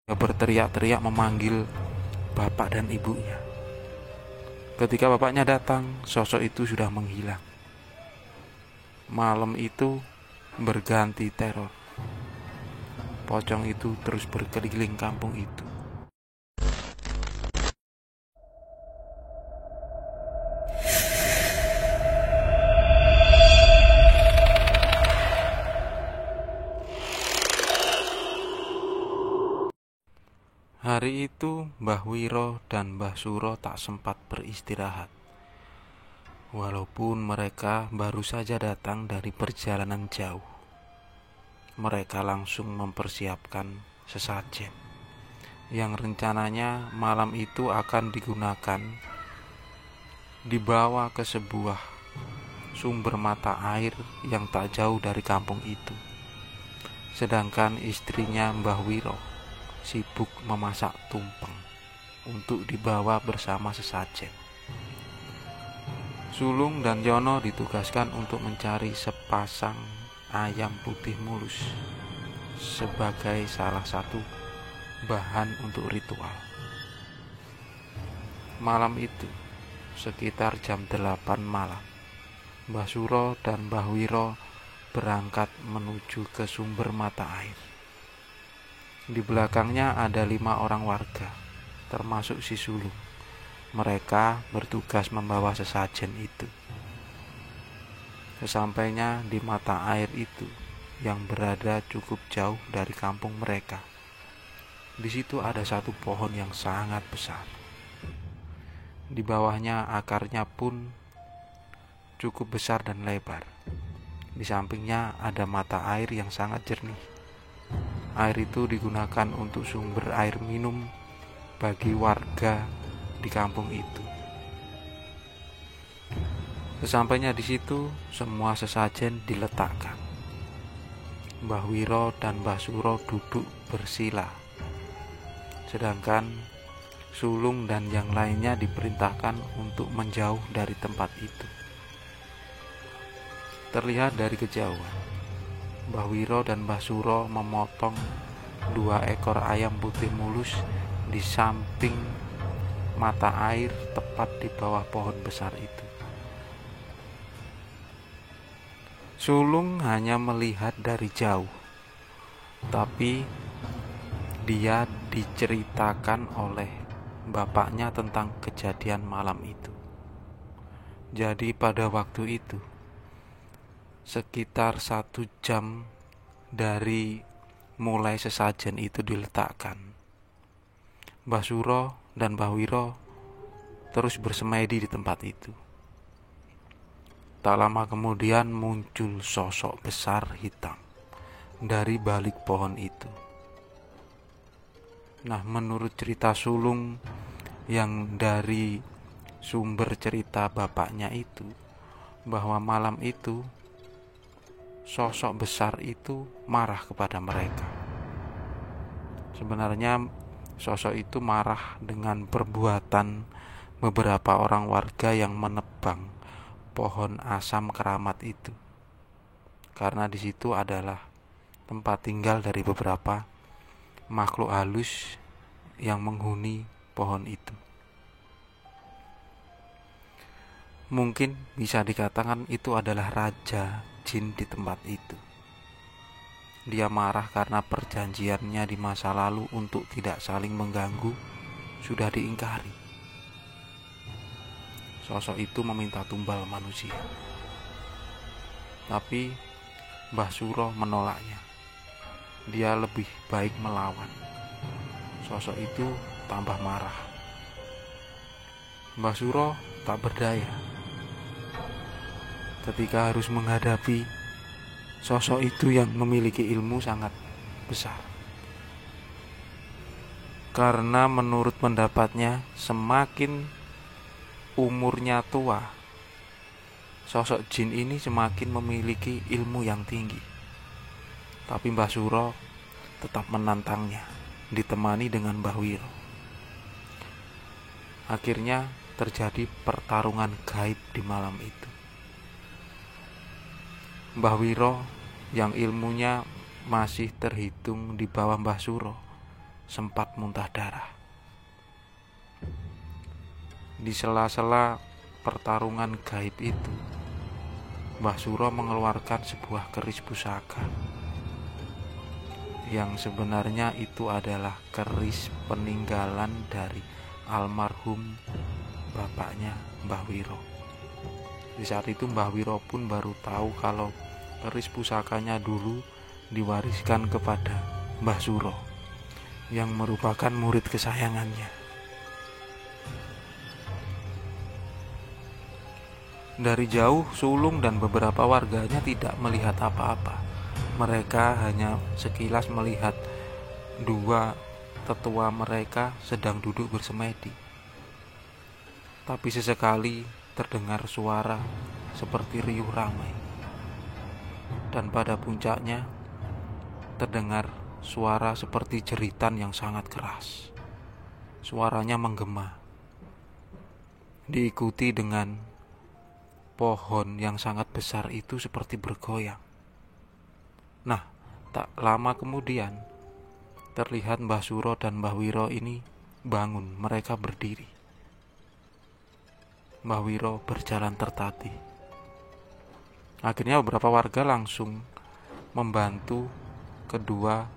Dia berteriak-teriak memanggil bapak dan ibunya. Ketika bapaknya datang, sosok itu sudah menghilang. Malam itu berganti teror. Pocong itu terus berkeliling kampung itu. Hari itu Mbah Wiro dan Mbah Suro tak sempat beristirahat. Walaupun mereka baru saja datang dari perjalanan jauh, mereka langsung mempersiapkan sesajen yang rencananya malam itu akan digunakan dibawa ke sebuah sumber mata air yang tak jauh dari kampung itu. Sedangkan istrinya Mbah Wiro sibuk memasak tumpeng untuk dibawa bersama sesajen. Sulung dan Yono ditugaskan untuk mencari sepasang ayam putih mulus sebagai salah satu bahan untuk ritual. Malam itu, sekitar jam 8 malam, Mbah Suro dan Mbah Wiro berangkat menuju ke sumber mata air. Di belakangnya ada 5 orang warga, termasuk si sulung. Mereka bertugas membawa sesajen itu. Sesampainya di mata air itu, yang berada cukup jauh dari kampung mereka, di situ ada satu pohon yang sangat besar. Di bawahnya akarnya pun cukup besar dan lebar. Di sampingnya ada mata air yang sangat jernih. Air itu digunakan untuk sumber air minum bagi warga di kampung itu. Sesampainya di situ, semua sesajen diletakkan. Mbah Wiro dan Mbah Suro duduk bersila, sedangkan sulung dan yang lainnya diperintahkan untuk menjauh dari tempat itu. Terlihat dari kejauhan, Mbah Wiro dan Mbah Suro memotong 2 ekor ayam putih mulus di samping mata air tepat di bawah pohon besar itu. Sulung hanya melihat dari jauh, tapi dia diceritakan oleh bapaknya tentang kejadian malam itu. Jadi pada waktu itu, sekitar 1 jam dari mulai sesajen itu diletakkan, Mbah Suro dan Mbah Wiro terus bersemedi di tempat itu. Tak lama kemudian muncul sosok besar hitam dari balik pohon itu. Nah, menurut cerita sulung yang dari sumber cerita bapaknya itu, bahwa malam itu sosok besar itu marah kepada mereka. Sebenarnya sosok itu marah dengan perbuatan beberapa orang warga yang menebang pohon asam keramat itu, karena di situ adalah tempat tinggal dari beberapa makhluk halus yang menghuni pohon itu. Mungkin bisa dikatakan itu adalah raja jin di tempat itu. Dia marah karena perjanjiannya di masa lalu untuk tidak saling mengganggu sudah diingkari. Sosok itu meminta tumbal manusia, tapi Mbah Suro menolaknya. Dia lebih baik melawan. Sosok itu tambah marah. Mbah Suro tak berdaya ketika harus menghadapi sosok itu yang memiliki ilmu sangat besar. Karena menurut pendapatnya, semakin umurnya tua, sosok jin ini semakin memiliki ilmu yang tinggi. Tapi Mbah Suro tetap menantangnya, ditemani dengan Mbah Wiro. Akhirnya terjadi pertarungan gaib di malam itu. Mbah Wiro yang ilmunya masih terhitung di bawah Mbah Suro sempat muntah darah. Di sela-sela pertarungan gaib itu, Mbah Suro mengeluarkan sebuah keris pusaka yang sebenarnya itu adalah keris peninggalan dari almarhum bapaknya Mbah Wiro. Di saat itu Mbah Wiro pun baru tahu kalau keris pusakanya dulu diwariskan kepada Mbah Suro yang merupakan murid kesayangannya. Dari jauh, Sulung dan beberapa warganya tidak melihat apa-apa. Mereka hanya sekilas melihat dua tetua mereka sedang duduk bersemedi. Tapi sesekali terdengar suara seperti riuh ramai. Dan pada puncaknya terdengar suara seperti jeritan yang sangat keras. Suaranya menggema, diikuti dengan pohon yang sangat besar itu seperti bergoyang. Nah, tak lama kemudian terlihat Mbah Suro dan Mbah Wiro ini bangun. Mereka berdiri. Mbah Wiro berjalan tertatih. Akhirnya beberapa warga langsung membantu kedua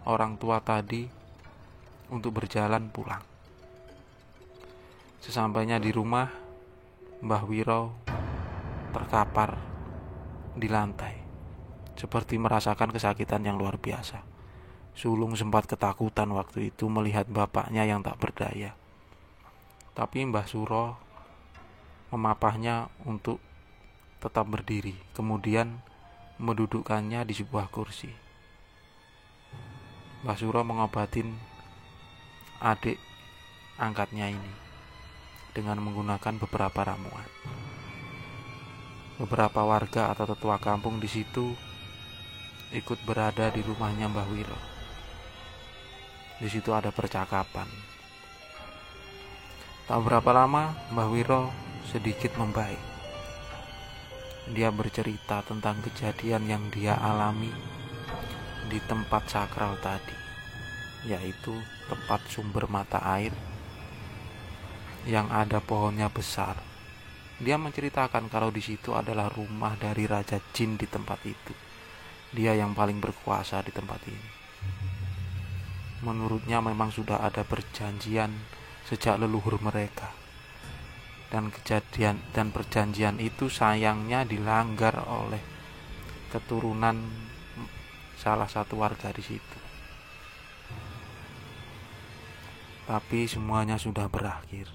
orang tua tadi untuk berjalan pulang. Sesampainya di rumah, Mbah Wiro terkapar di lantai, seperti merasakan kesakitan yang luar biasa. Sulung sempat ketakutan waktu itu melihat bapaknya yang tak berdaya. Tapi Mbah Suro memapahnya untuk tetap berdiri, kemudian mendudukkannya di sebuah kursi. Mbah Suro mengobatin adik angkatnya ini dengan menggunakan beberapa ramuan. Beberapa warga atau tetua kampung di situ ikut berada di rumahnya Mbah Wiro. Di situ ada percakapan. Tak berapa lama Mbah Wiro sedikit membaik. Dia bercerita tentang kejadian yang dia alami di tempat sakral tadi, yaitu tempat sumber mata air yang ada pohonnya besar. Dia menceritakan kalau di situ adalah rumah dari Raja Jin di tempat itu. Dia yang paling berkuasa di tempat ini. Menurutnya memang sudah ada perjanjian sejak leluhur mereka. Dan perjanjian itu sayangnya dilanggar oleh keturunan salah satu warga di situ. Tapi semuanya sudah berakhir.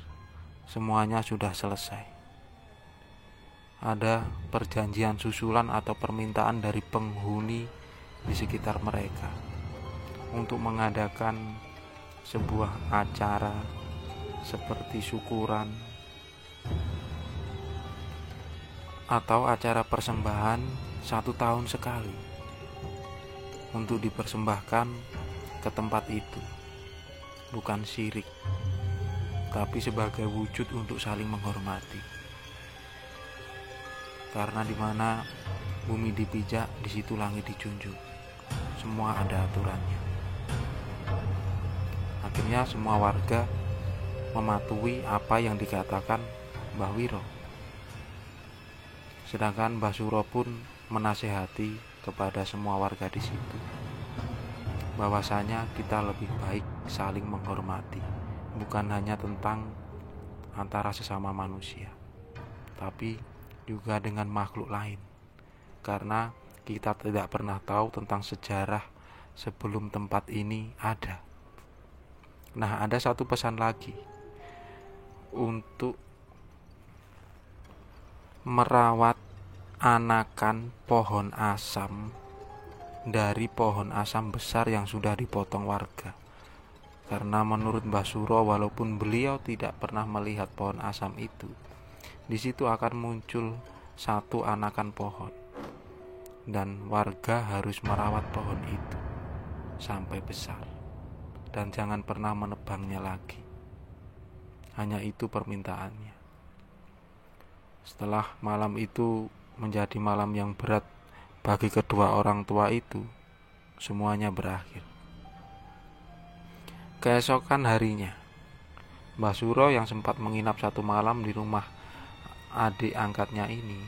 Semuanya sudah selesai. Ada perjanjian susulan atau permintaan dari penghuni di sekitar mereka untuk mengadakan sebuah acara seperti syukuran atau acara persembahan 1 tahun sekali untuk dipersembahkan ke tempat itu. Bukan syirik, tapi sebagai wujud untuk saling menghormati. Karena di mana bumi dipijak, di situ langit dijunjung. Semua ada aturannya. Akhirnya semua warga mematuhi apa yang dikatakan Mbah Wiro. Sedangkan Mbah Suro pun menasehati kepada semua warga di situ bahwasanya kita lebih baik saling menghormati, bukan hanya tentang antara sesama manusia, tapi juga dengan makhluk lain, karena kita tidak pernah tahu tentang sejarah sebelum tempat ini ada. Nah, ada satu pesan lagi untuk merawat anakan pohon asam dari pohon asam besar yang sudah dipotong warga. Karena menurut Mbah Suro, walaupun beliau tidak pernah melihat pohon asam itu, di situ akan muncul satu anakan pohon, dan warga harus merawat pohon itu sampai besar dan jangan pernah menebangnya lagi. Hanya itu permintaannya. Setelah malam itu menjadi malam yang berat bagi kedua orang tua itu, semuanya berakhir. Keesokan harinya, Mbah Suro yang sempat menginap satu malam di rumah adik angkatnya ini,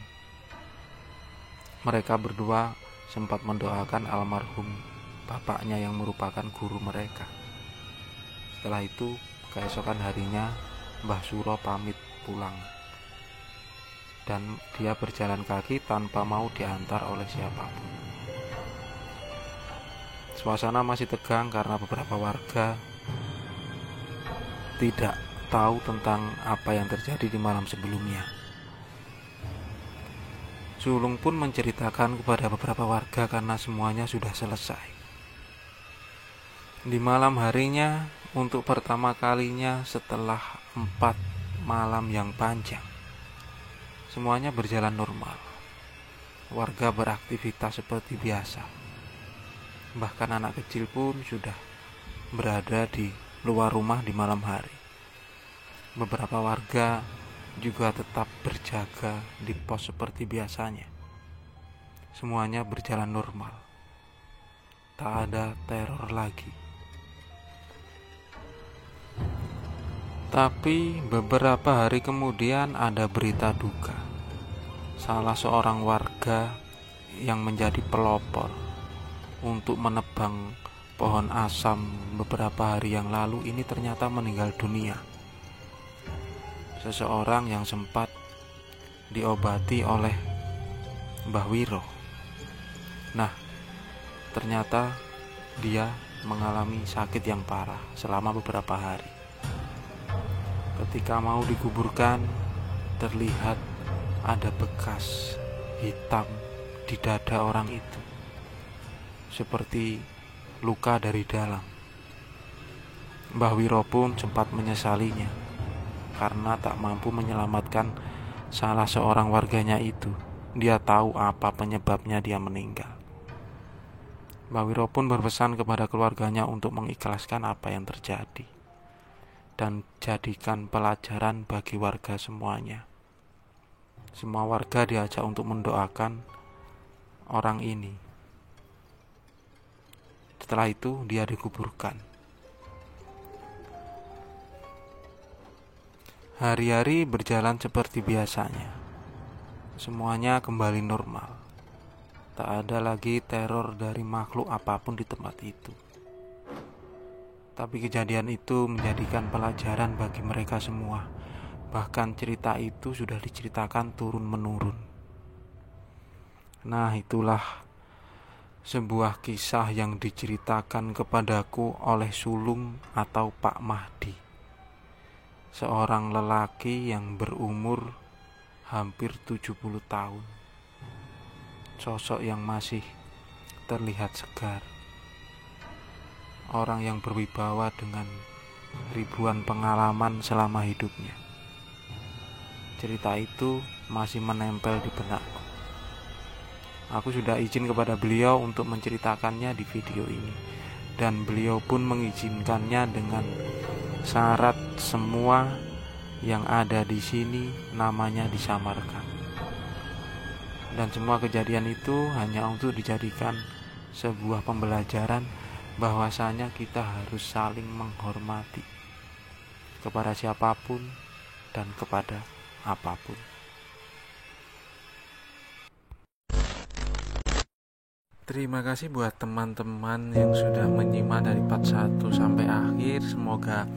mereka berdua sempat mendoakan almarhum bapaknya yang merupakan guru mereka. Setelah itu, keesokan harinya Mbah Suro pamit pulang, dan dia berjalan kaki tanpa mau diantar oleh siapapun. Suasana masih tegang karena beberapa warga tidak tahu tentang apa yang terjadi di malam sebelumnya. Sulung pun menceritakan kepada beberapa warga karena semuanya sudah selesai. Di malam harinya, untuk pertama kalinya setelah 4 malam yang panjang, semuanya berjalan normal. Warga beraktivitas seperti biasa. Bahkan anak kecil pun sudah berada di luar rumah di malam hari. Beberapa warga juga tetap berjaga di pos seperti biasanya. Semuanya berjalan normal. Tak ada teror lagi. Tapi beberapa hari kemudian ada berita duka. Salah seorang warga yang menjadi pelopor untuk menebang pohon asam beberapa hari yang lalu ini ternyata meninggal dunia. Seseorang yang sempat diobati oleh Mbah Wiro. Nah, ternyata dia mengalami sakit yang parah selama beberapa hari. Ketika mau dikuburkan, terlihat ada bekas hitam di dada orang itu, seperti luka dari dalam. Mbah Wiro pun sempat menyesalinya karena tak mampu menyelamatkan salah seorang warganya itu. Dia tahu apa penyebabnya dia meninggal. Mbah Wiro pun berpesan kepada keluarganya untuk mengikhlaskan apa yang terjadi dan jadikan pelajaran bagi warga semuanya. Semua warga diajak untuk mendoakan orang ini. Setelah itu dia dikuburkan. Hari-hari berjalan seperti biasanya. Semuanya kembali normal. Tak ada lagi teror dari makhluk apapun di tempat itu. Tapi kejadian itu menjadikan pelajaran bagi mereka semua. Bahkan cerita itu sudah diceritakan turun-menurun. Nah, itulah sebuah kisah yang diceritakan kepadaku oleh sulung atau Pak Mahdi, seorang lelaki yang berumur hampir 70 tahun. Sosok yang masih terlihat segar. Orang yang berwibawa dengan ribuan pengalaman selama hidupnya. Cerita itu masih menempel di benakku. Aku sudah izin kepada beliau untuk menceritakannya di video ini, dan beliau pun mengizinkannya dengan syarat semua yang ada di sini namanya disamarkan. Dan semua kejadian itu hanya untuk dijadikan sebuah pembelajaran bahwasanya kita harus saling menghormati kepada siapapun dan kepada apapun. Terima kasih buat teman-teman yang sudah menyimak dari part 1 sampai akhir. Semoga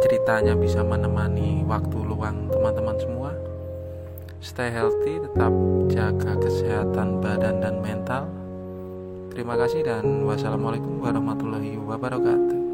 ceritanya bisa menemani waktu luang teman-teman semua. Stay healthy, tetap jaga kesehatan badan dan mental. Terima kasih dan wassalamualaikum warahmatullahi wabarakatuh.